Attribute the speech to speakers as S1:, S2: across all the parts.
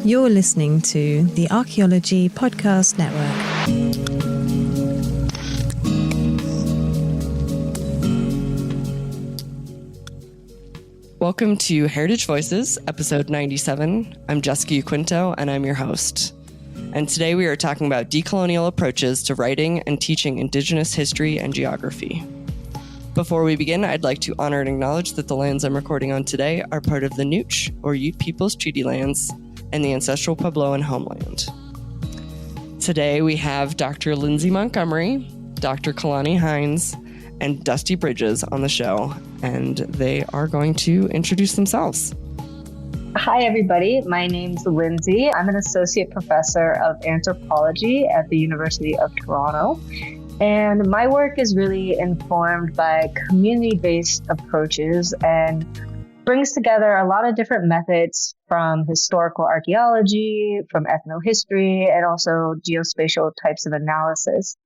S1: You're listening to the Archaeology Podcast Network.
S2: Welcome to Heritage Voices, episode 97. I'm Jessica Quinto, and I'm your host. And today we are talking about decolonial approaches to writing and teaching Indigenous history and geography. Before we begin, I'd like to honor and acknowledge that the lands I'm recording on today are part of the Nooch, or Ute Peoples Treaty Lands, and the ancestral Puebloan homeland. Today we have Dr. Lindsay Montgomery, Dr. Kalani Heinz, and Dusti Bridges on the show, and they are going to introduce themselves.
S3: Hi, everybody. My name's Lindsay. I'm an associate professor of anthropology at the University of Toronto. And my work is really informed by community-based approaches and brings together a lot of different methods from historical archaeology, from ethnohistory, and also geospatial types of analysis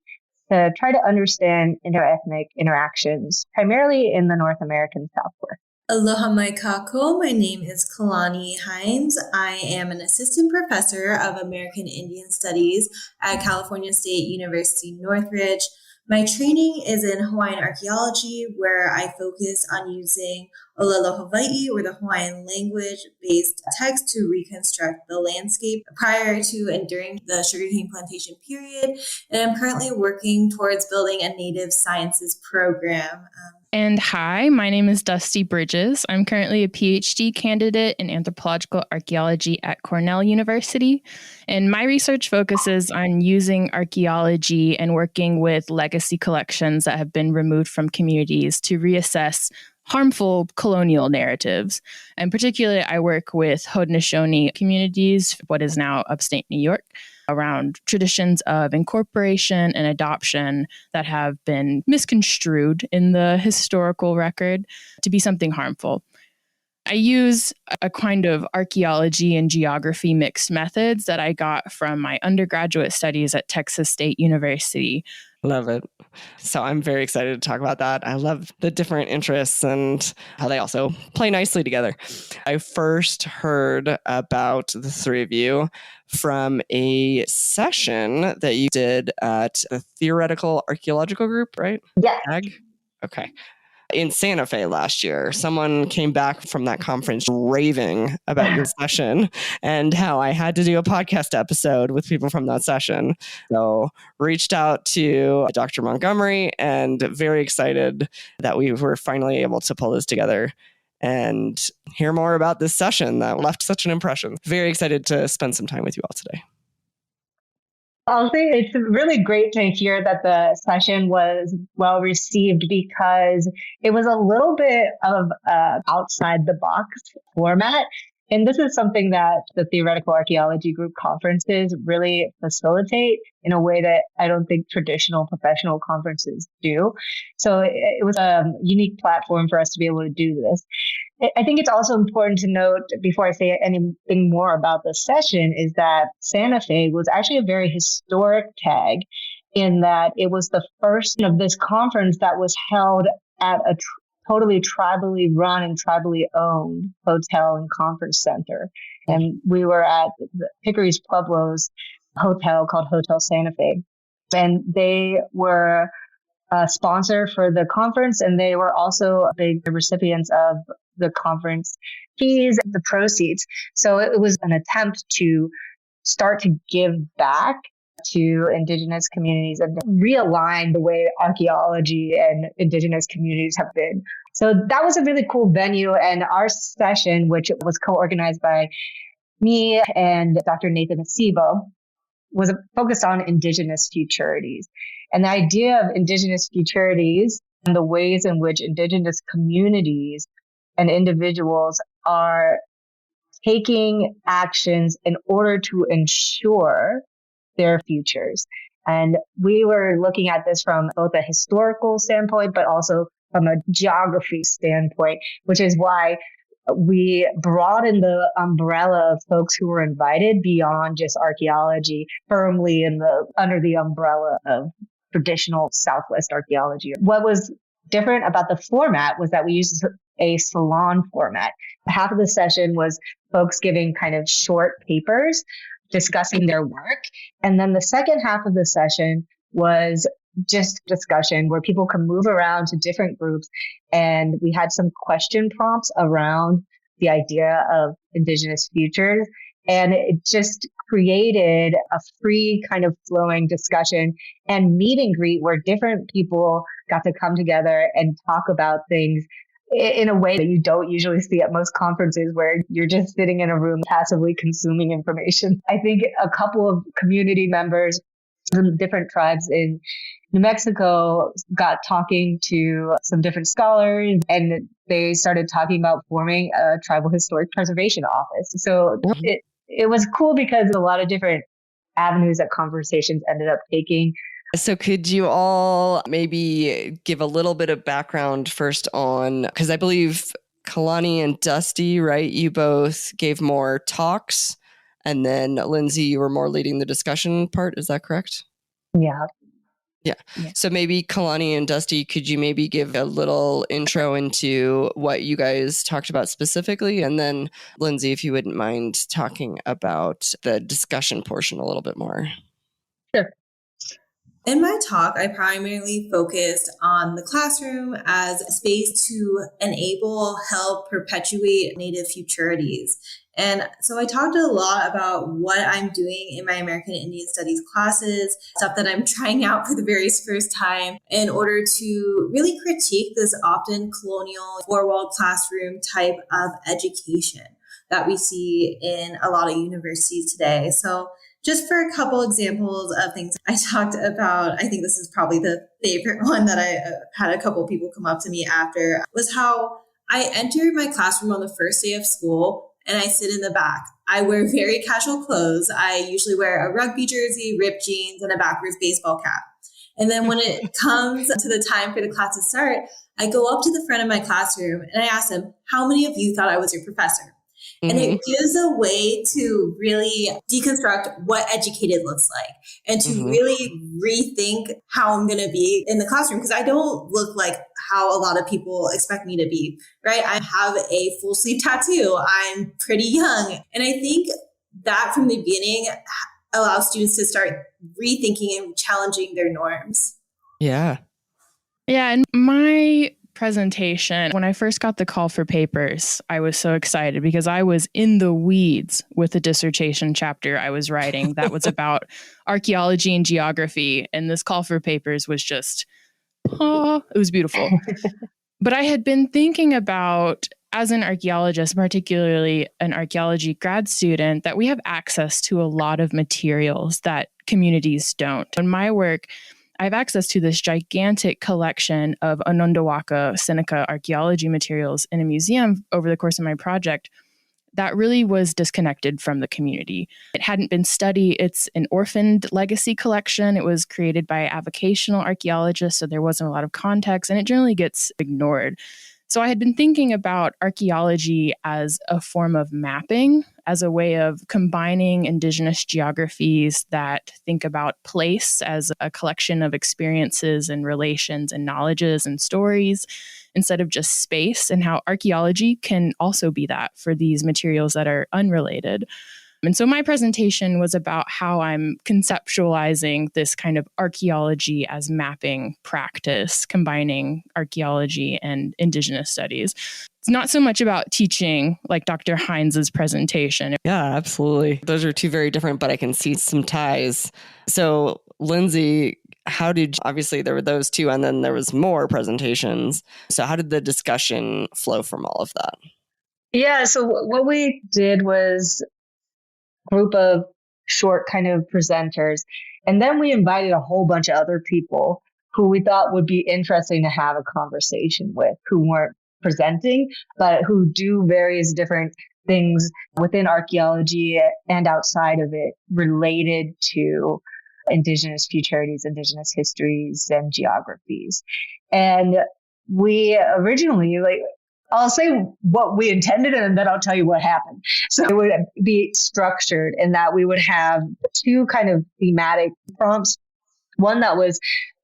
S3: to try to understand interethnic interactions, primarily in the North American Southwest.
S4: Aloha mai kako. My name is Kalani Heinz. I am an assistant professor of American Indian Studies at California State University Northridge. My training is in Hawaiian archaeology, where I focus on using Olelo Hawaii, or the Hawaiian language-based text, to reconstruct the landscape prior to and during the sugarcane plantation period. And I'm currently working towards building a native sciences program.
S5: And hi, my name is Dusti Bridges. I'm currently a Ph.D. candidate in anthropological archaeology at Cornell University. And my research focuses on using archaeology and working with legacy collections that have been removed from communities to reassess harmful colonial narratives. And particularly, I work with Haudenosaunee communities, what is now upstate New York, around traditions of incorporation and adoption that have been misconstrued in the historical record to be something harmful. I use a kind of archaeology and geography mixed methods that I got from my undergraduate studies at Texas State University.
S2: Love it. So I'm very excited to talk about that. I love the different interests and how they also play nicely together. I first heard about the three of you from a session that you did at the Theoretical Archaeological Group, right?
S3: Yeah.
S2: Okay. In Santa Fe last year, someone came back from that conference raving about your session and how I had to do a podcast episode with people from that session. So reached out to Dr. Montgomery and very excited that we were finally able to pull this together and hear more about this session that left such an impression. Very excited to spend some time with you all today.
S3: I'll say it's really great to hear that the session was well received because it was a little bit of outside the box format. And this is something that the Theoretical Archaeology Group conferences really facilitate in a way that I don't think traditional professional conferences do. So it was a unique platform for us to be able to do this. I think it's also important to note, before I say anything more about the session, is that Santa Fe was actually a very historic tag in that it was the first of this conference that was held at a totally tribally run and tribally owned hotel and conference center. And we were at the Hickory's Pueblo's hotel called Hotel Santa Fe. And they were a sponsor for the conference, and they were also big recipients of the conference fees, the proceeds. So it was an attempt to start to give back to Indigenous communities and realign the way archaeology and Indigenous communities have been. So that was a really cool venue. And our session, which was co-organized by me and Dr. Nathan Acebo, was focused on Indigenous Futurities. And the idea of Indigenous Futurities and the ways in which Indigenous communities and individuals are taking actions in order to ensure their futures. And we were looking at this from both a historical standpoint, but also from a geography standpoint, which is why we broadened the umbrella of folks who were invited beyond just archaeology, firmly under the umbrella of traditional Southwest archaeology. What was different about the format was that we used a salon format. Half of the session was folks giving kind of short papers discussing their work. And then the second half of the session was just discussion where people can move around to different groups. And we had some question prompts around the idea of Indigenous futures. And it just created a free kind of flowing discussion and meet and greet where different people got to come together and talk about things in a way that you don't usually see at most conferences where you're just sitting in a room passively consuming information. I think a couple of community members from different tribes in New Mexico got talking to some different scholars, and they started talking about forming a tribal historic preservation office. So it was cool because a lot of different avenues that conversations ended up taking.
S2: So could you all maybe give a little bit of background first on, because I believe Kalani and Dusti, right? You both gave more talks, and then Lindsay, you were more leading the discussion part. Is that correct?
S3: Yeah.
S2: Yeah. So maybe Kalani and Dusti, could you maybe give a little intro into what you guys talked about specifically? And then Lindsay, if you wouldn't mind talking about the discussion portion a little bit more.
S3: Sure.
S4: In my talk, I primarily focused on the classroom as a space to enable, help, perpetuate Native futurities. And so I talked a lot about what I'm doing in my American Indian Studies classes, stuff that I'm trying out for the very first time in order to really critique this often colonial four-walled classroom type of education that we see in a lot of universities today. So just for a couple examples of things I talked about, I think this is probably the favorite one that I had a couple people come up to me after, was how I entered my classroom on the first day of school and I sit in the back. I wear very casual clothes. I usually wear a rugby jersey, ripped jeans, and a backwards baseball cap. And then when it comes to the time for the class to start, I go up to the front of my classroom and I ask them, how many of you thought I was your professor? And it gives a way to really deconstruct what educated looks like and to really rethink how I'm going to be in the classroom, because I don't look like how a lot of people expect me to be, right? I have a full sleeve tattoo. I'm pretty young. And I think that from the beginning allows students to start rethinking and challenging their norms.
S2: Yeah.
S5: Yeah. And my presentation, when I first got the call for papers, I was so excited because I was in the weeds with the dissertation chapter I was writing that was about archaeology and geography. And this call for papers was just, it was beautiful. But I had been thinking about, as an archaeologist, particularly an archaeology grad student, that we have access to a lot of materials that communities don't. In my work, I have access to this gigantic collection of Onondaga Seneca archaeology materials in a museum over the course of my project that really was disconnected from the community. It hadn't been studied. It's an orphaned legacy collection. It was created by avocational archaeologists, so there wasn't a lot of context, and it generally gets ignored. So I had been thinking about archaeology as a form of mapping, as a way of combining Indigenous geographies that think about place as a collection of experiences and relations and knowledges and stories, instead of just space, and how archaeology can also be that for these materials that are unrelated. And so my presentation was about how I'm conceptualizing this kind of archaeology as mapping practice, combining archaeology and Indigenous studies. It's not so much about teaching like Dr. Heinz's presentation.
S2: Yeah, absolutely. Those are two very different, but I can see some ties. So Lindsay, obviously there were those two and then there was more presentations. So how did the discussion flow from all of that?
S3: Yeah, so what we did was group of short kind of presenters. And then we invited a whole bunch of other people who we thought would be interesting to have a conversation with, who weren't presenting, but who do various different things within archaeology and outside of it related to Indigenous futurities, Indigenous histories, and geographies. And we originally, I'll say what we intended and then I'll tell you what happened. So it would be structured in that we would have two kind of thematic prompts. One that was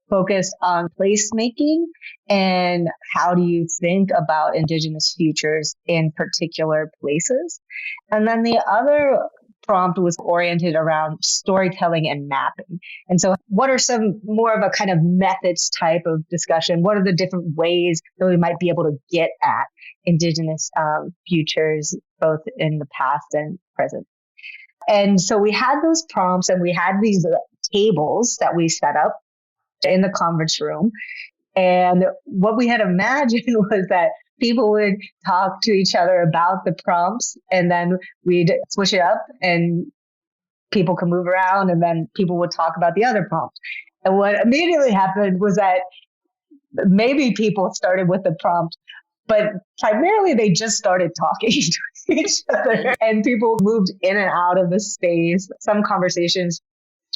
S3: focused on placemaking and how do you think about Indigenous futures in particular places. And then the other prompt was oriented around storytelling and mapping. And so what are some more of a kind of methods type of discussion? What are the different ways that we might be able to get at Indigenous futures, both in the past and present? And so we had those prompts and we had these tables that we set up in the conference room. And what we had imagined was that people would talk to each other about the prompts, and then we'd switch it up and people could move around, and then people would talk about the other prompt. And what immediately happened was that maybe people started with the prompt, but primarily they just started talking to each other, and people moved in and out of the space. Some conversations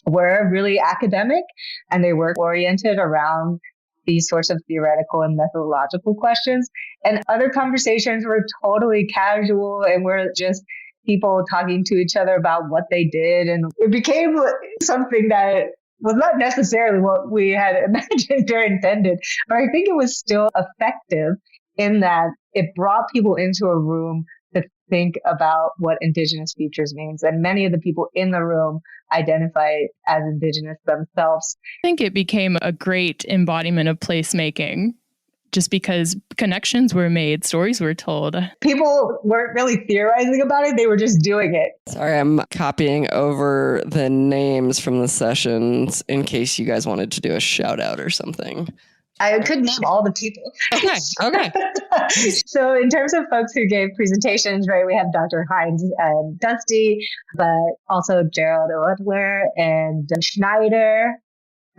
S3: were really academic and they were oriented around these sorts of theoretical and methodological questions. And other conversations were totally casual and were just people talking to each other about what they did. And it became something that was not necessarily what we had imagined or intended, but I think it was still effective in that it brought people into a room to think about what Indigenous futures means. And many of the people in the room identify as Indigenous themselves.
S5: I think it became a great embodiment of placemaking just because connections were made, stories were told.
S3: People weren't really theorizing about it. They were just doing it.
S2: Sorry, I'm copying over the names from the sessions in case you guys wanted to do a shout out or something.
S3: I could name all the people.
S2: Okay.
S3: So in terms of folks who gave presentations, right, we have Dr. Heinz and Dusti, but also Gerald Oetler and Schneider.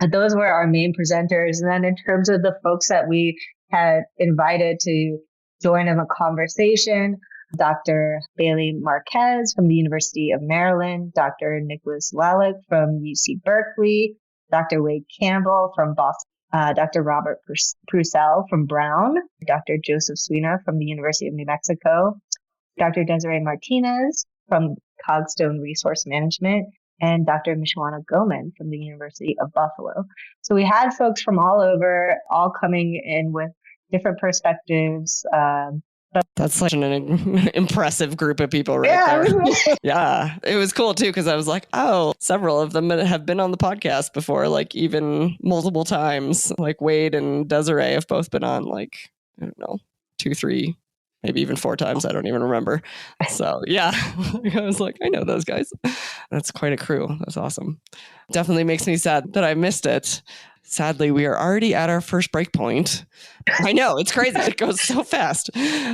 S3: Those were our main presenters. And then in terms of the folks that we had invited to join in the conversation, Dr. Bailey Marquez from the University of Maryland, Dr. Nicholas Lalick from UC Berkeley, Dr. Wade Campbell from Boston, Dr. Robert Purcell from Brown, Dr. Joseph Sweeney from the University of New Mexico, Dr. Desiree Martinez from Cogstone Resource Management, and Dr. Mishwana Goman from the University of Buffalo. So we had folks from all over, all coming in with different perspectives.
S2: That's such an impressive group of people there. Yeah, it was cool too, because I was like, oh, several of them have been on the podcast before, like even multiple times. Like Wade and Desiree have both been on, like, I don't know, 2, 3, maybe even 4 times. I don't even remember. So yeah, I was like, I know those guys. That's quite a crew. That's awesome. Definitely makes me sad that I missed it. Sadly, we are already at our first break point. I know, it's crazy. It goes so fast.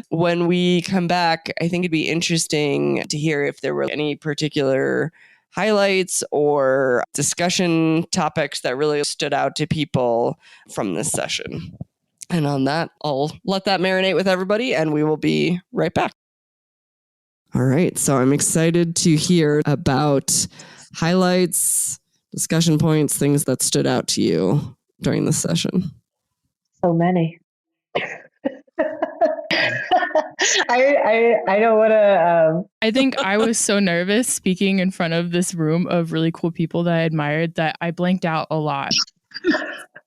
S2: When we come back, I think it'd be interesting to hear if there were any particular highlights or discussion topics that really stood out to people from this session. And on that, I'll let that marinate with everybody, and we will be right back. All right, so I'm excited to hear about highlights, discussion points, things that stood out to you during this session.
S3: So many. I don't want to.
S5: I think I was so nervous speaking in front of this room of really cool people that I admired that I blanked out a lot.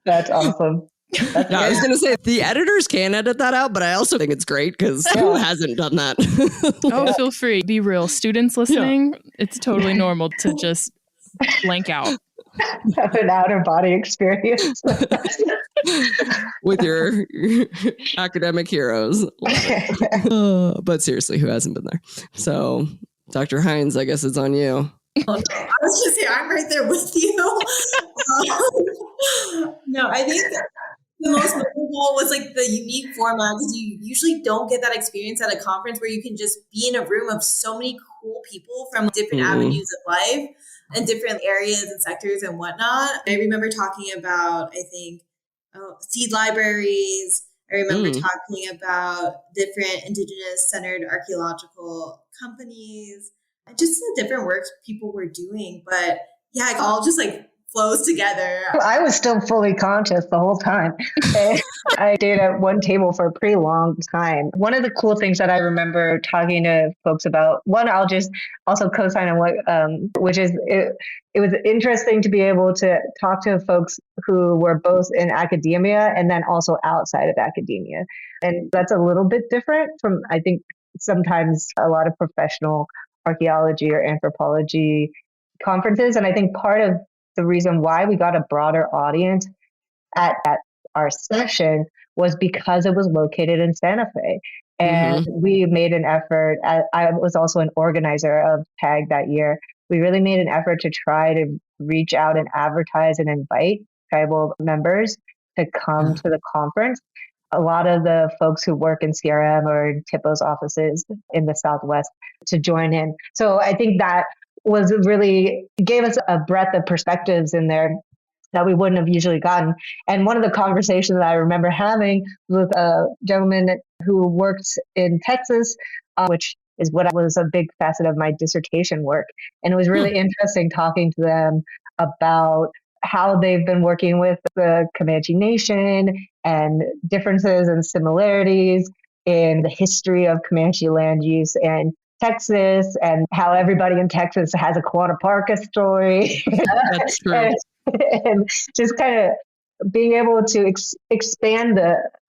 S3: That's awesome.
S2: Yeah, I was going to say, the editors can edit that out, but I also think it's great because who hasn't done that?
S5: Oh, feel free. Be real. Students listening, it's totally normal to just blank out.
S3: Have an outer body experience.
S2: With your academic heroes. But seriously, who hasn't been there? So, Dr. Heinz, I guess it's on you.
S4: Oh, no. I was just saying, I'm right there with you. No, I think the most memorable was like the unique format, because you usually don't get that experience at a conference where you can just be in a room of so many cool people from different avenues of life and different areas and sectors and whatnot. I remember talking about, I think, seed libraries. I remember talking about different Indigenous-centered archaeological companies and just the different works people were doing. But yeah, it all just like flows together.
S3: I was still fully conscious the whole time. I stayed at one table for a pretty long time. One of the cool things that I remember talking to folks about, one, I'll just also co-sign on what, which is it was interesting to be able to talk to folks who were both in academia and then also outside of academia. And that's a little bit different from, I think, sometimes a lot of professional archaeology or anthropology conferences. And I think part of the reason why we got a broader audience at our session was because it was located in Santa Fe. And we made an effort. I was also an organizer of TAG that year. We really made an effort to try to reach out and advertise and invite tribal members to come to the conference. A lot of the folks who work in CRM or in TIPO's offices in the Southwest to join in. So I think that was really gave us a breadth of perspectives in there that we wouldn't have usually gotten. And one of the conversations that I remember having with a gentleman who worked in Texas, which is what was a big facet of my dissertation work. And it was really interesting talking to them about how they've been working with the Comanche Nation and differences and similarities in the history of Comanche land use and Texas, and how everybody in Texas has a Quantaparka story.
S2: That's true.
S3: And just kind of being able to expand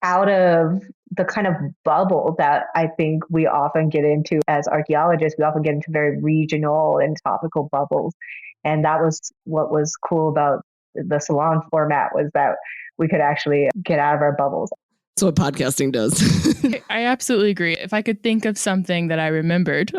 S3: out of the kind of bubble that I think we often get into as archaeologists. We often get into very regional and topical bubbles. And that was what was cool about the salon format, was that we could actually get out of our bubbles.
S2: That's what podcasting does.
S5: I absolutely agree. If I could think of something that I remembered,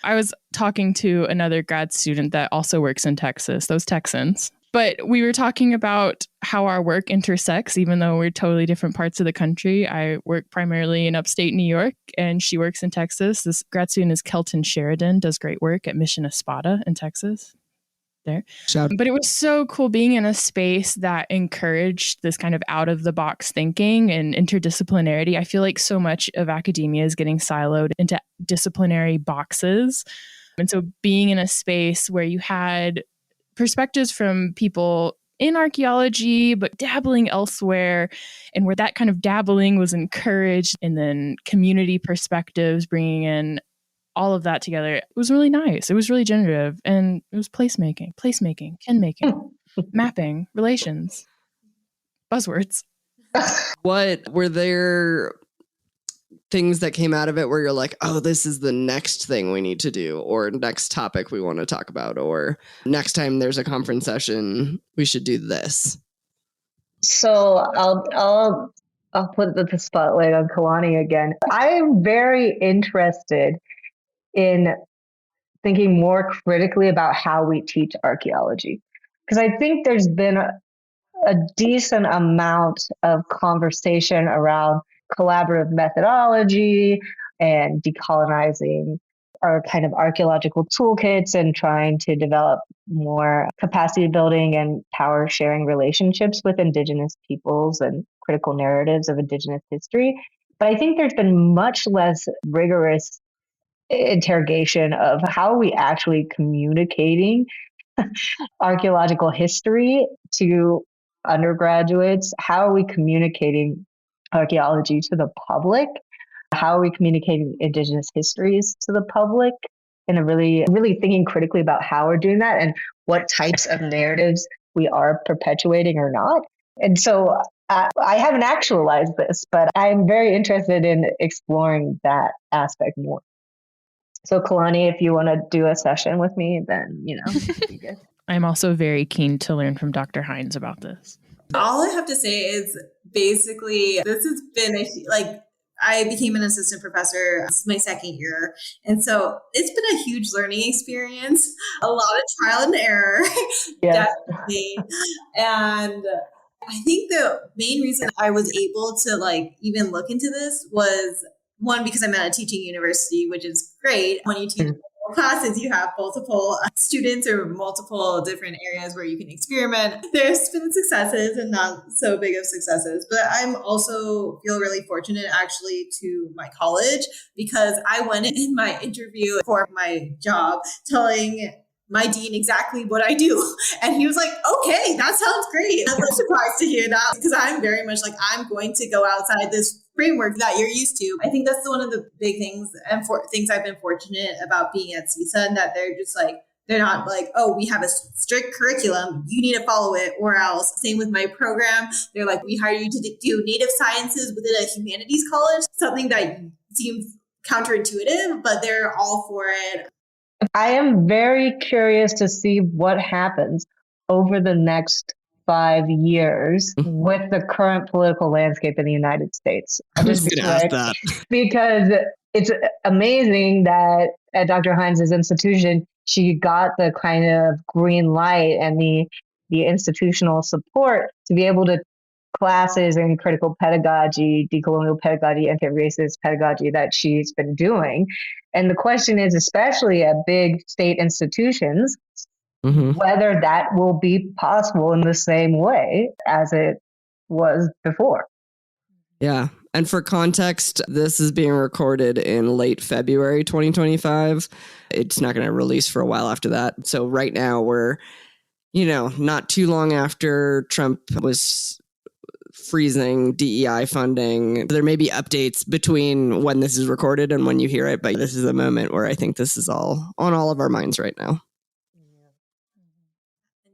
S5: I was talking to another grad student that also works in Texas, those Texans. But we were talking about how our work intersects, even though we're totally different parts of the country. I work primarily in upstate New York, and she works in Texas. This grad student is Kelton Sheridan, does great work at Mission Espada in Texas. There. But it was so cool being in a space that encouraged this kind of out of the box thinking and interdisciplinarity. I feel like so much of academia is getting siloed into disciplinary boxes. And so being in a space where you had perspectives from people in archaeology, but dabbling elsewhere, and where that kind of dabbling was encouraged, and then community perspectives, bringing in all of that together. It was really nice. It was really generative, and it was placemaking, kin making, mapping, relations, buzzwords.
S2: What were there things that came out of it where you're like, oh, this is the next thing we need to do, or next topic we want to talk about, or next time there's a conference session, we should do this?
S3: So I'll put the spotlight on Kalani again. I'm very interested in thinking more critically about how we teach archaeology, because I think there's been a decent amount of conversation around collaborative methodology and decolonizing our kind of archaeological toolkits and trying to develop more capacity building and power sharing relationships with Indigenous peoples and critical narratives of Indigenous history. But I think there's been much less rigorous interrogation of how are we actually communicating archaeological history to undergraduates? How are we communicating archaeology to the public? How are we communicating Indigenous histories to the public? And really thinking critically about how we're doing that and what types of narratives we are perpetuating or not. And so I haven't actualized this, but I'm very interested in exploring that aspect more. So Kalani, if you want to do a session with me, then, it'd be good.
S5: I'm also very keen to learn from Dr. Heinz about this.
S4: All I have to say is basically this has been I became an assistant professor. This is my second year. And so it's been a huge learning experience, a lot of trial and error,
S3: Yes.
S4: definitely. And I think the main reason I was able to even look into this was, one, because I'm at a teaching university, which is great. When you teach classes, you have multiple students or multiple different areas where you can experiment. There's been successes and not so big of successes, but I'm also feel really fortunate actually to my college, because I went in my interview for my job telling my dean exactly what I do. And he was like, okay, that sounds great. I'm like surprised to hear that because I'm very much like, I'm going to go outside this framework that you're used to. I think that's one of the big things and things I've been fortunate about being at CISA, and that they're just like, they're not like, oh, we have a strict curriculum, you need to follow it or else. Same with my program. They're like, we hire you to do native sciences within a humanities college, something that seems counterintuitive, but they're all for it.
S3: I am very curious to see what happens over the next 5 years with the current political landscape in the United States.
S2: I was going to ask that.
S3: Because it's amazing that at Dr. Heinz's institution, she got the kind of green light and the institutional support to be able to classes in critical pedagogy, decolonial pedagogy, anti-racist pedagogy that she's been doing. And the question is, especially at big state institutions, whether that will be possible in the same way as it was before.
S2: Yeah. And for context, this is being recorded in late February 2025. It's not going to release for a while after that. So right now we're, not too long after Trump was freezing DEI funding. There may be updates between when this is recorded and when you hear it, but this is a moment where I think this is all on all of our minds right now.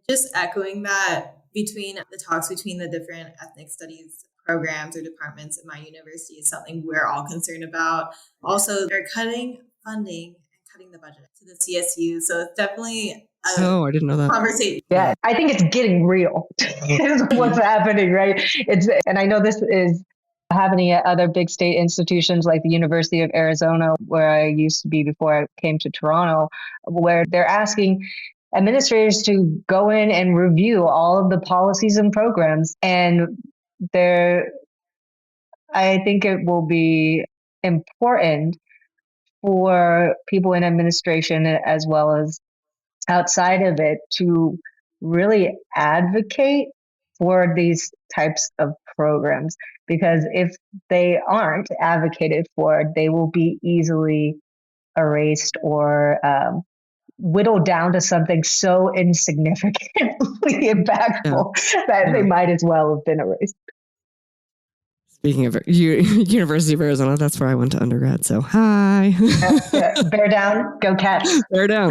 S4: Just echoing that, between the talks between the different ethnic studies programs or departments at my university is something we're all concerned about. Also, they're cutting funding and cutting the budget to the CSU. So it's definitely
S2: I didn't know that.
S4: Conversation.
S3: Yeah, I think it's getting real is what's happening, right? And I know this is happening at other big state institutions like the University of Arizona, where I used to be before I came to Toronto, where they're asking administrators to go in and review all of the policies and programs. And I think it will be important for people in administration as well as outside of it to really advocate for these types of programs, because if they aren't advocated for, they will be easily erased or whittled down to something so insignificantly impactful that they might as well have been erased.
S2: Speaking of University of Arizona, that's where I went to undergrad. So hi.
S3: Bear down, go Cats.
S2: Bear down.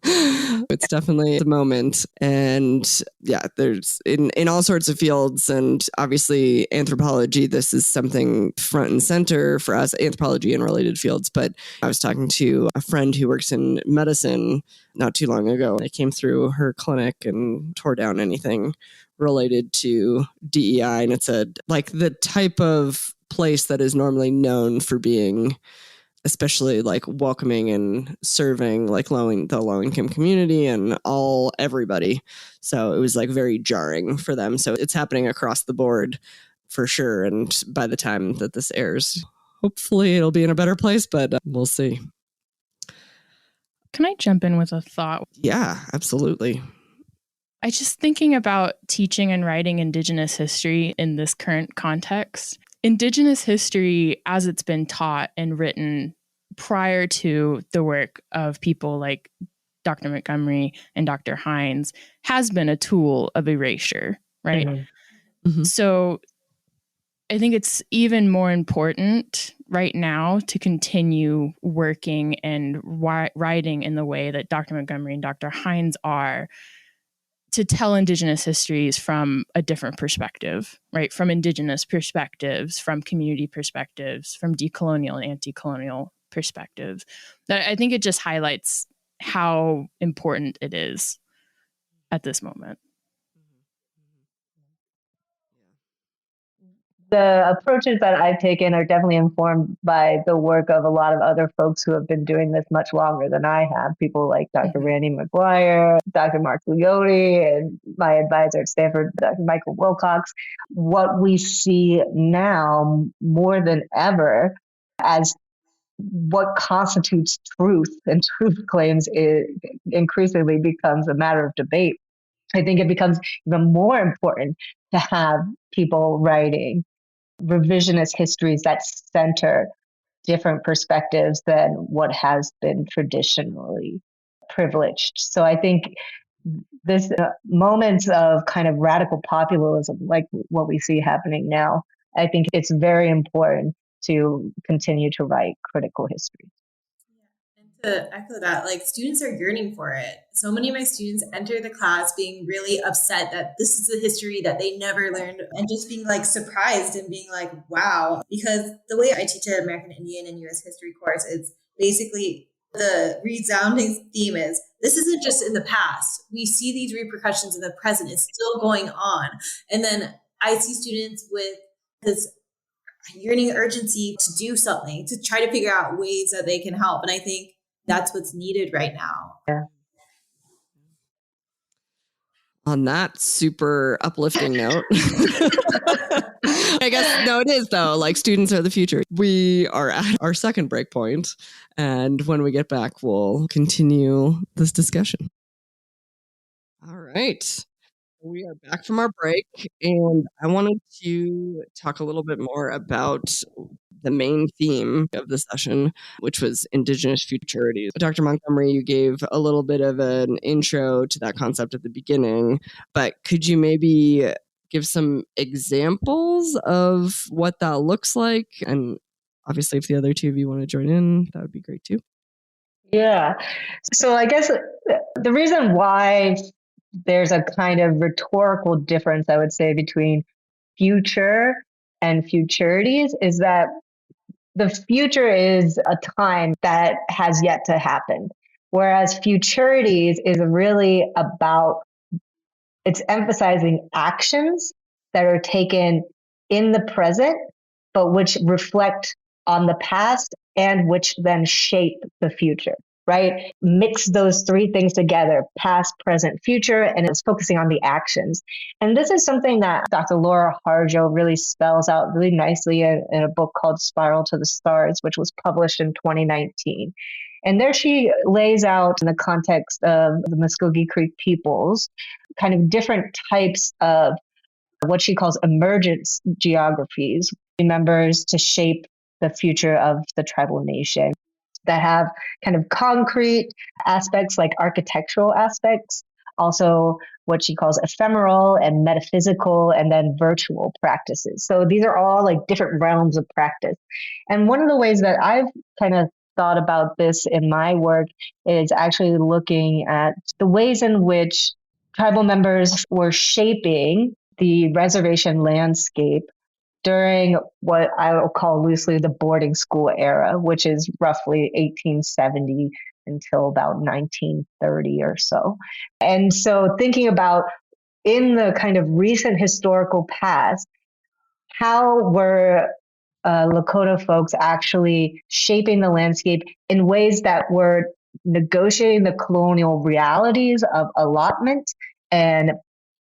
S2: It's definitely the moment. And yeah, there's in all sorts of fields, and obviously anthropology, this is something front and center for us, anthropology and related fields. But I was talking to a friend who works in medicine not too long ago. I came through her clinic and tore down anything related to DEI. And it's the type of place that is normally known for being especially like welcoming and serving like the low income community and everybody. So it was like very jarring for them. So it's happening across the board for sure. And by the time that this airs, hopefully it'll be in a better place, but we'll see.
S5: Can I jump in with a thought?
S2: Yeah, absolutely.
S5: I just thinking about teaching and writing Indigenous history in this current context. Indigenous history, as it's been taught and written prior to the work of people like Dr. Montgomery and Dr. Heinz, has been a tool of erasure, right? Mm-hmm. Mm-hmm. So I think it's even more important right now to continue working and writing in the way that Dr. Montgomery and Dr. Heinz are, to tell Indigenous histories from a different perspective, right? From Indigenous perspectives, from community perspectives, from decolonial and anti-colonial perspectives. That I think it just highlights how important it is at this moment.
S3: The approaches that I've taken are definitely informed by the work of a lot of other folks who have been doing this much longer than I have. People like Dr. Randy McGuire, Dr. Mark Leotti, and my advisor at Stanford, Dr. Michael Wilcox. What we see now more than ever as what constitutes truth and truth claims increasingly becomes a matter of debate. I think it becomes even more important to have people writing revisionist histories that center different perspectives than what has been traditionally privileged. So I think this moments of kind of radical populism, like what we see happening now, I think it's very important to continue to write critical history.
S4: To echo that, like students are yearning for it. So many of my students enter the class being really upset that this is a history that they never learned, and just being like surprised and being like, wow. Because the way I teach an American Indian and US history course, it's basically the resounding theme is this isn't just in the past. We see these repercussions in the present. It's still going on. And then I see students with this yearning urgency to do something, to try to figure out ways that they can help. And I think that's what's needed right now.
S3: Yeah.
S2: On that super uplifting note, I guess, no, it is though. Like students are the future. We are at our second break point, and when we get back, we'll continue this discussion. All right. We are back from our break, and I wanted to talk a little bit more about the main theme of the session, which was Indigenous Futurities. Dr. Montgomery, you gave a little bit of an intro to that concept at the beginning, but could you maybe give some examples of what that looks like? And obviously, if the other two of you want to join in, that would be great too.
S3: Yeah. So I guess the reason why there's a kind of rhetorical difference, I would say, between future and futurities is that the future is a time that has yet to happen, whereas futurities is really about, it's emphasizing actions that are taken in the present, but which reflect on the past and which then shape the future. Right? Mix those three things together, past, present, future, and it's focusing on the actions. And this is something that Dr. Laura Harjo really spells out really nicely in a book called Spiral to the Stars, which was published in 2019. And there she lays out in the context of the Muskogee Creek peoples, kind of different types of what she calls emergence geographies, members to shape the future of the tribal nation, that have kind of concrete aspects like architectural aspects, also what she calls ephemeral and metaphysical, and then virtual practices. So these are all like different realms of practice. And one of the ways that I've kind of thought about this in my work is actually looking at the ways in which tribal members were shaping the reservation landscape during what I will call loosely the boarding school era, which is roughly 1870 until about 1930 or so. And so thinking about in the kind of recent historical past, how were Lakota folks actually shaping the landscape in ways that were negotiating the colonial realities of allotment and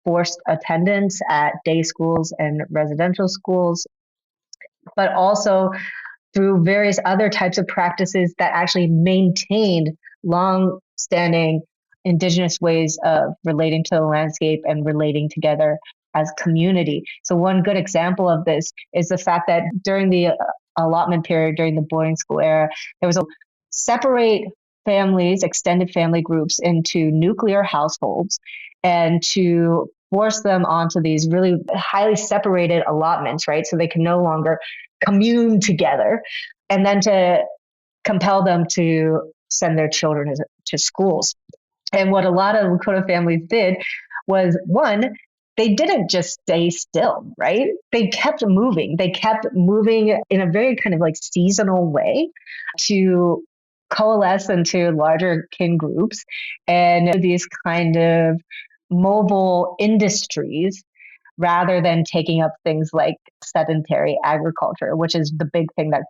S3: forced attendance at day schools and residential schools, but also through various other types of practices that actually maintained long-standing Indigenous ways of relating to the landscape and relating together as community. So one good example of this is the fact that during the allotment period, during the boarding school era, there was a separate families, extended family groups into nuclear households, and to force them onto these really highly separated allotments, right? So they can no longer commune together, and then to compel them to send their children to schools. And what a lot of Lakota families did was, one, they didn't just stay still, right? They kept moving. They kept moving in a very kind of like seasonal way to coalesce into larger kin groups and these kind of mobile industries, rather than taking up things like sedentary agriculture, which is the big thing that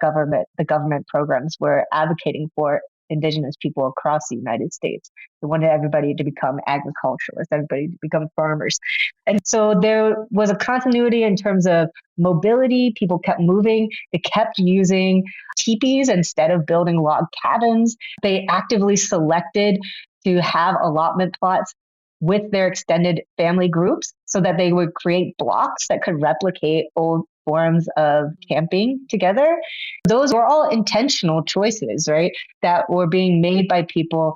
S3: the government programs were advocating for Indigenous people across the United States. They wanted everybody to become agriculturalists, everybody to become farmers. And so there was a continuity in terms of mobility. People kept moving. They kept using teepees instead of building log cabins. They actively selected to have allotment plots with their extended family groups so that they would create blocks that could replicate old forms of camping together. Those were all intentional choices, right, that were being made by people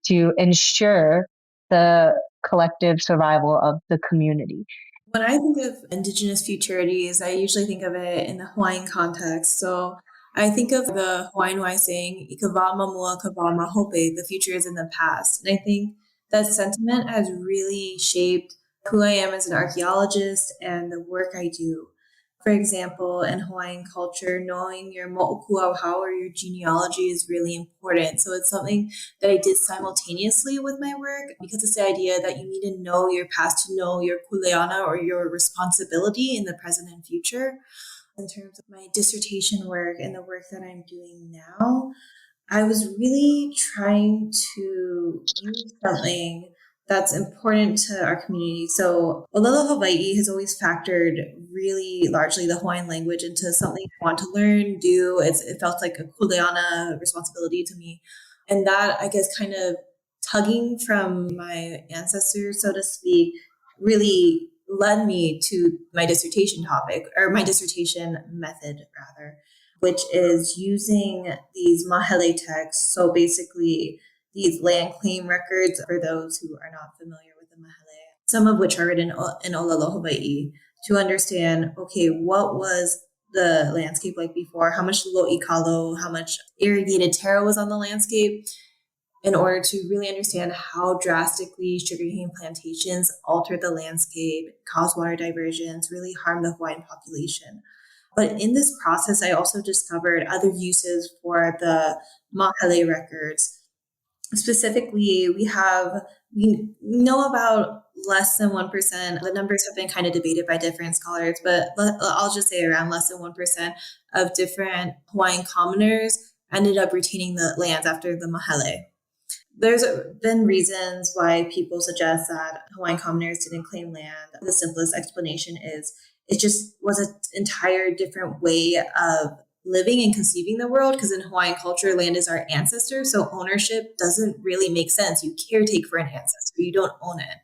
S3: to ensure the collective survival of the community.
S4: When I think of Indigenous Futurities, I usually think of it in the Hawaiian context. So I think of the Hawaiian way saying, "Ika wā mamua, ka wā mahope," the future is in the past. And I think that sentiment has really shaped who I am as an archaeologist and the work I do. For example, in Hawaiian culture, knowing your mo'okuauhau or your genealogy is really important. So it's something that I did simultaneously with my work, because it's the idea that you need to know your past to know your kuleana or your responsibility in the present and future. In terms of my dissertation work and the work that I'm doing now, I was really trying to use something that's important to our community. So Olelo Hawaii has always factored really largely the Hawaiian language into something I want to learn, do. It felt like a kuleana responsibility to me. And that, I guess, kind of tugging from my ancestors, so to speak, really led me to my dissertation topic, or my dissertation method, rather, which is using these mahele texts. So basically, these land claim records, for those who are not familiar with the mahele, some of which are written in Olelo Hawaii, to understand, okay, what was the landscape like before? How much lo'ikalo, how much irrigated taro was on the landscape, in order to really understand how drastically sugarcane plantations altered the landscape, caused water diversions, really harmed the Hawaiian population. But in this process, I also discovered other uses for the mahele records. Specifically, we know about less than 1%. The numbers have been kind of debated by different scholars, but I'll just say around less than 1% of different Hawaiian commoners ended up retaining the lands after the mahele. There's been reasons why people suggest that Hawaiian commoners didn't claim land. The simplest explanation is it just was an entire different way of living and conceiving the world, because in Hawaiian culture, land is our ancestor, so ownership doesn't really make sense. You caretake for an ancestor, you don't own it.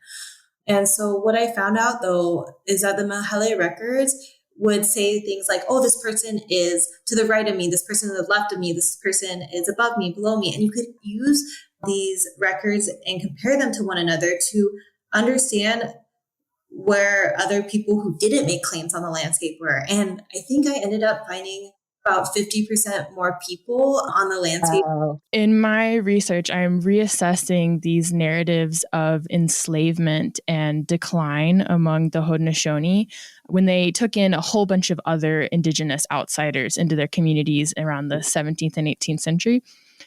S4: And so what I found out, though, is that the mahele records would say things like, oh, this person is to the right of me, this person is to the left of me, this person is above me, below me. And you could use these records and compare them to one another to understand where other people who didn't make claims on the landscape were. And I think I ended up finding about 50% more people on the landscape.
S5: In my research, I'm reassessing these narratives of enslavement and decline among the Haudenosaunee when they took in a whole bunch of other indigenous outsiders into their communities around the 17th and 18th century.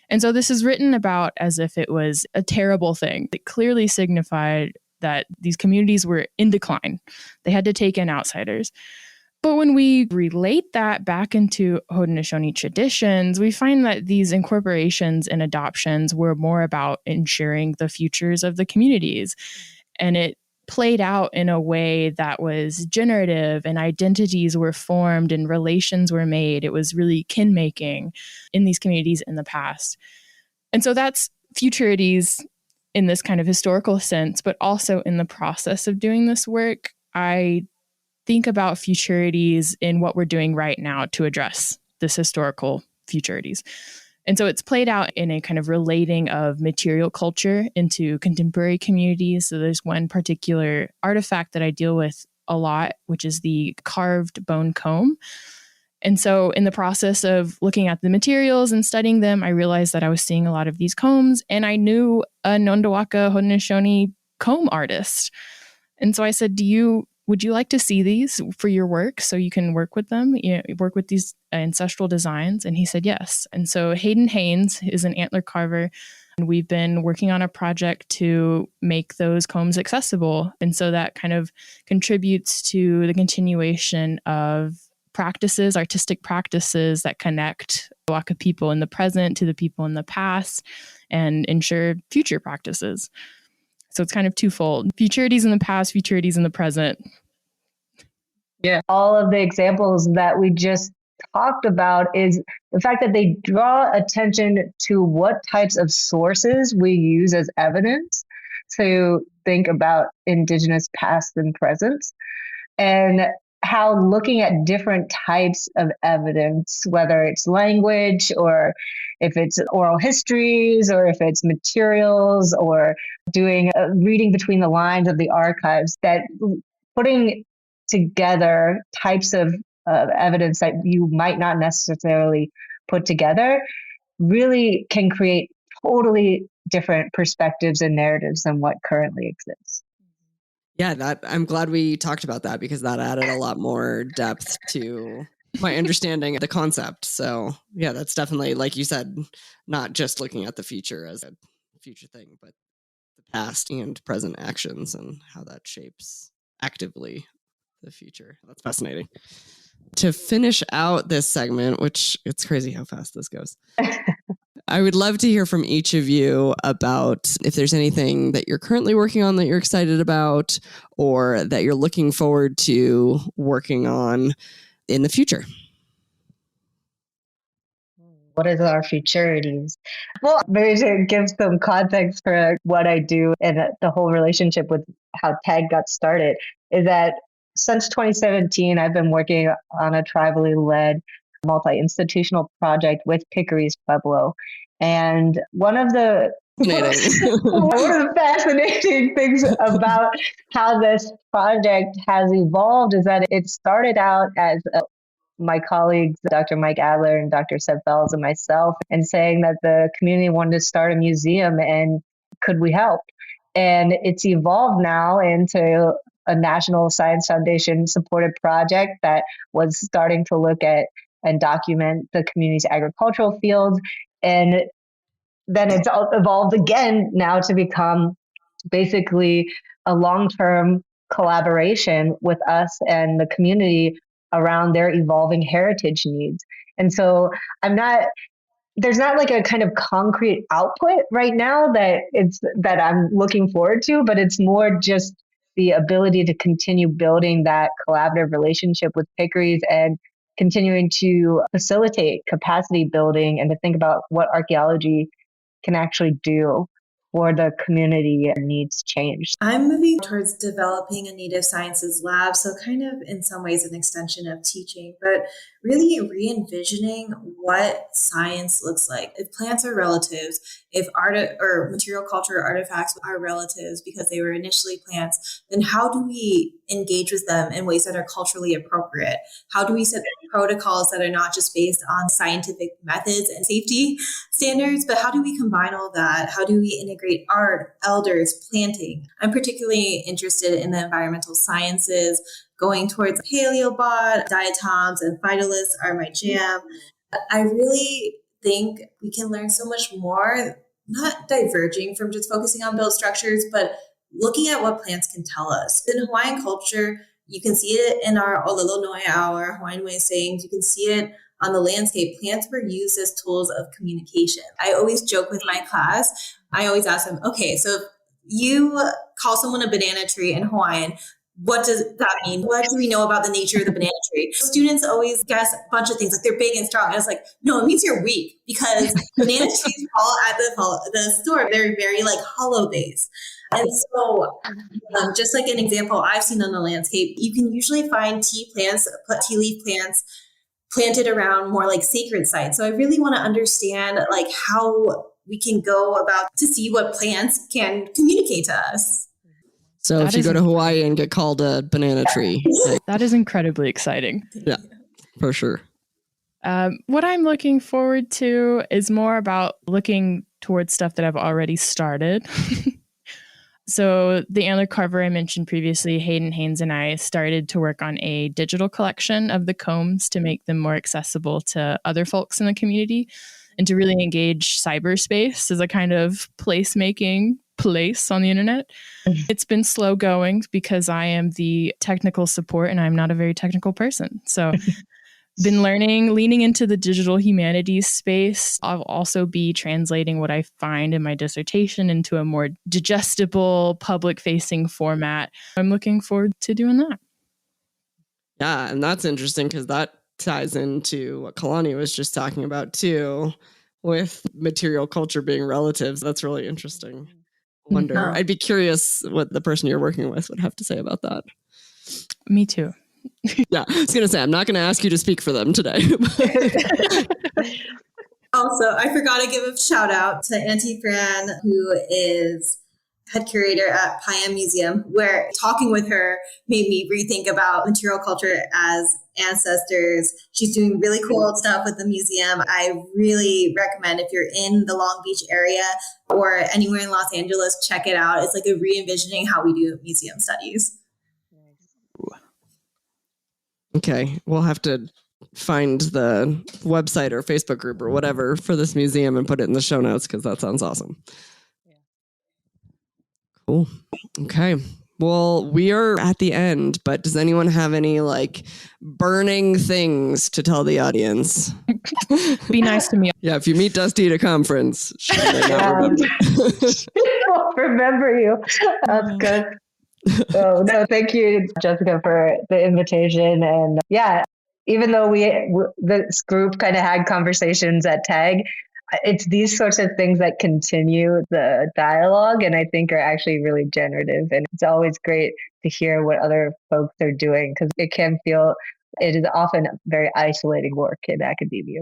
S5: And so this is written about as if it was a terrible thing. It clearly signified that these communities were in decline. They had to take in outsiders. But when we relate that back into Haudenosaunee traditions, we find that these incorporations and adoptions were more about ensuring the futures of the communities. And it played out in a way that was generative, and identities were formed and relations were made. It was really kin-making in these communities in the past. And so that's futurities in this kind of historical sense, but also in the process of doing this work, I think about futurities in what we're doing right now to address this historical futurities. And so it's played out in a kind of relating of material culture into contemporary communities. So there's one particular artifact that I deal with a lot, which is the carved bone comb. And so in the process of looking at the materials and studying them, I realized that I was seeing a lot of these combs, and I knew a Nondawaka Haudenosaunee comb artist. And so I said, would you like to see these for your work so you can work with them, work with these ancestral designs? And he said yes. And so Hayden Haynes is an antler carver, and we've been working on a project to make those combs accessible. And so that kind of contributes to the continuation of practices, artistic practices that connect Waka people in the present to the people in the past and ensure future practices. So it's kind of twofold. Futurities in the past, futurities in the present.
S3: Yeah. All of the examples that we just talked about is the fact that they draw attention to what types of sources we use as evidence to think about Indigenous past and present. And how looking at different types of evidence, whether it's language or if it's oral histories or if it's materials or doing reading between the lines of the archives, that putting together types of evidence that you might not necessarily put together really can create totally different perspectives and narratives than what currently exists.
S2: Yeah, I'm glad we talked about that because that added a lot more depth to my understanding of the concept. So yeah, that's definitely, like you said, not just looking at the future as a future thing, but the past and present actions and how that shapes actively the future. That's fascinating. To finish out this segment, which it's crazy how fast this goes. I would love to hear from each of you about if there's anything that you're currently working on that you're excited about or that you're looking forward to working on in the future.
S3: What is our futurities? Well, maybe to give some context for what I do and the whole relationship with how TAG got started is that since 2017, I've been working on a tribally led multi-institutional project with Pickery's Pueblo. And one of the fascinating things about how this project has evolved is that it started out as my colleagues, Dr. Mike Adler and Dr. Seth Fells and myself, and saying that the community wanted to start a museum and could we help? And it's evolved now into a National Science Foundation supported project that was starting to look at and document the community's agricultural fields. And then it's evolved again now to become basically a long-term collaboration with us and the community around their evolving heritage needs. And so there's not like a kind of concrete output right now that I'm looking forward to, but it's more just the ability to continue building that collaborative relationship with Pickery's and continuing to facilitate capacity building and to think about what archaeology can actually do for the community needs change.
S4: I'm moving towards developing a Native Sciences lab, so kind of in some ways an extension of teaching, but really re-envisioning what science looks like. If plants are relatives, if art or material culture artifacts are relatives because they were initially plants, then how do we engage with them in ways that are culturally appropriate? How do we set protocols that are not just based on scientific methods and safety standards, but how do we combine all that? How do we integrate art, elders, planting? I'm particularly interested in the environmental sciences, going towards paleobot, diatoms, and phytoliths are my jam. I really think we can learn so much more, not diverging from just focusing on built structures, but looking at what plants can tell us. In Hawaiian culture, you can see it in our Olelo Noe, our Hawaiian way of sayings. You can see it on the landscape. Plants were used as tools of communication. I always joke with my class. I always ask them, okay, so if you call someone a banana tree in Hawaiian, what does that mean? What do we know about the nature of the banana tree? Students always guess a bunch of things, like they're big and strong. And it's like, no, it means you're weak because banana trees fall at the store. They're very like hollow base. And so just like an example I've seen on the landscape, you can usually find tea leaf plants planted around more like sacred sites. So I really want to understand like how we can go about to see what plants can communicate to us.
S2: So if you go to Hawaii and get called a banana tree.
S5: That is incredibly exciting.
S2: Yeah, for sure.
S5: What I'm looking forward to is more about looking towards stuff that I've already started. So the antler carver I mentioned previously, Hayden Haynes and I started to work on a digital collection of the combs to make them more accessible to other folks in the community and to really engage cyberspace as a kind of placemaking place on the internet. It's been slow going because I am the technical support and I'm not a very technical person. So been leaning into the digital humanities space. I'll also be translating what I find in my dissertation into a more digestible, public-facing format. I'm looking forward to doing that.
S2: Yeah, and that's interesting because that ties into what Kalani was just talking about too, with material culture being relatives. That's really interesting. I'd be curious what the person you're working with would have to say about that.
S5: Me too.
S2: Yeah, I was going to say, I'm not going to ask you to speak for them today.
S4: Also, I forgot to give a shout out to Auntie Fran, who is head curator at Payam Museum, where talking with her made me rethink about material culture as ancestors. She's doing really cool stuff with the museum. I really recommend, if you're in the Long Beach area or anywhere in Los Angeles, check it out. It's like a re-envisioning how we do museum studies.
S2: Okay, we'll have to find the website or Facebook group or whatever for this museum and put it in the show notes, because that sounds awesome. Cool. Okay. Well, we are at the end, but does anyone have any burning things to tell the audience?
S5: Be nice to me.
S2: Yeah, if you meet Dusti at a conference, she may not remember.
S3: I'll remember you. That's good. Oh, no, thank you, Jessica, for the invitation. And yeah, even though this group kind of had conversations at TAG, it's these sorts of things that continue the dialogue and I think are actually really generative. And it's always great to hear what other folks are doing, because it is often very isolating work in academia.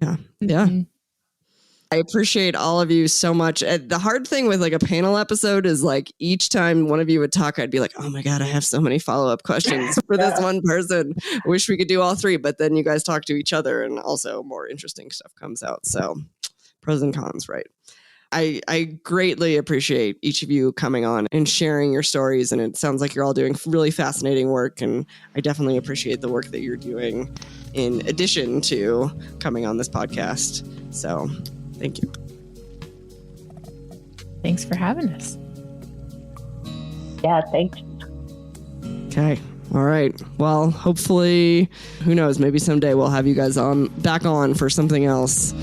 S2: Yeah. Yeah. Mm-hmm. I appreciate all of you so much. The hard thing with a panel episode is each time one of you would talk, I'd be like, oh my God, I have so many follow-up questions for this one person. I wish we could do all three, but then you guys talk to each other and also more interesting stuff comes out. So pros and cons, right? I greatly appreciate each of you coming on and sharing your stories. And it sounds like you're all doing really fascinating work. And I definitely appreciate the work that you're doing in addition to coming on this podcast. So thank you.
S5: Thanks for having us.
S3: Yeah, thanks.
S2: Okay. All right. Well, hopefully, who knows, maybe someday we'll have you guys back on for something else.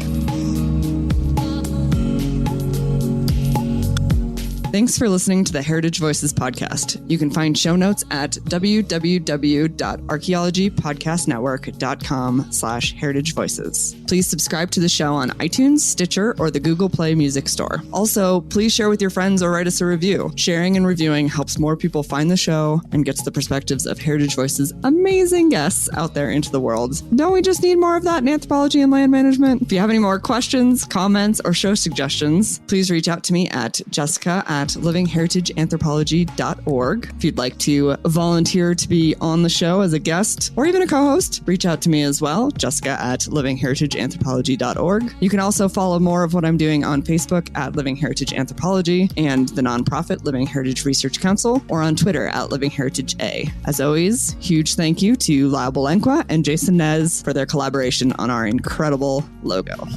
S2: Thanks for listening to the Heritage Voices podcast. You can find show notes at www.archaeologypodcastnetwork.com/Heritage Voices. Please subscribe to the show on iTunes, Stitcher, or the Google Play Music Store. Also, please share with your friends or write us a review. Sharing and reviewing helps more people find the show and gets the perspectives of Heritage Voices' amazing guests out there into the world. Don't we just need more of that in anthropology and land management? If you have any more questions, comments, or show suggestions, please reach out to me at jessica@livingheritageanthropology.org. If you'd like to volunteer to be on the show as a guest or even a co-host, reach out to me as well, jessica@livingheritageanthropology.org. You can also follow more of what I'm doing on Facebook at Living Heritage Anthropology and the nonprofit Living Heritage Research Council, or on Twitter at Living Heritage A. As always, huge thank you to Lyle Belenkwa and Jason Nez for their collaboration on our incredible logo.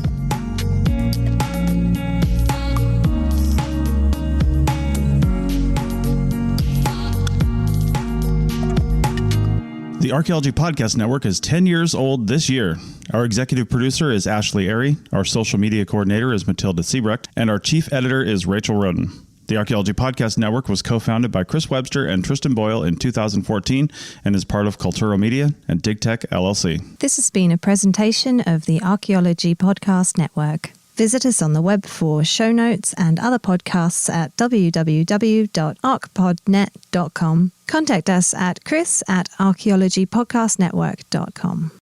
S6: The Archaeology Podcast Network is 10 years old this year. Our executive producer is Ashley Airy, our social media coordinator is Matilda Siebrecht, and our chief editor is Rachel Roden. The Archaeology Podcast Network was co-founded by Chris Webster and Tristan Boyle in 2014 and is part of Cultural Media and DigTech LLC.
S1: This has been a presentation of the Archaeology Podcast Network. Visit us on the web for show notes and other podcasts at www.archpodnet.com. Contact us at chris@archaeologypodcastnetwork.com.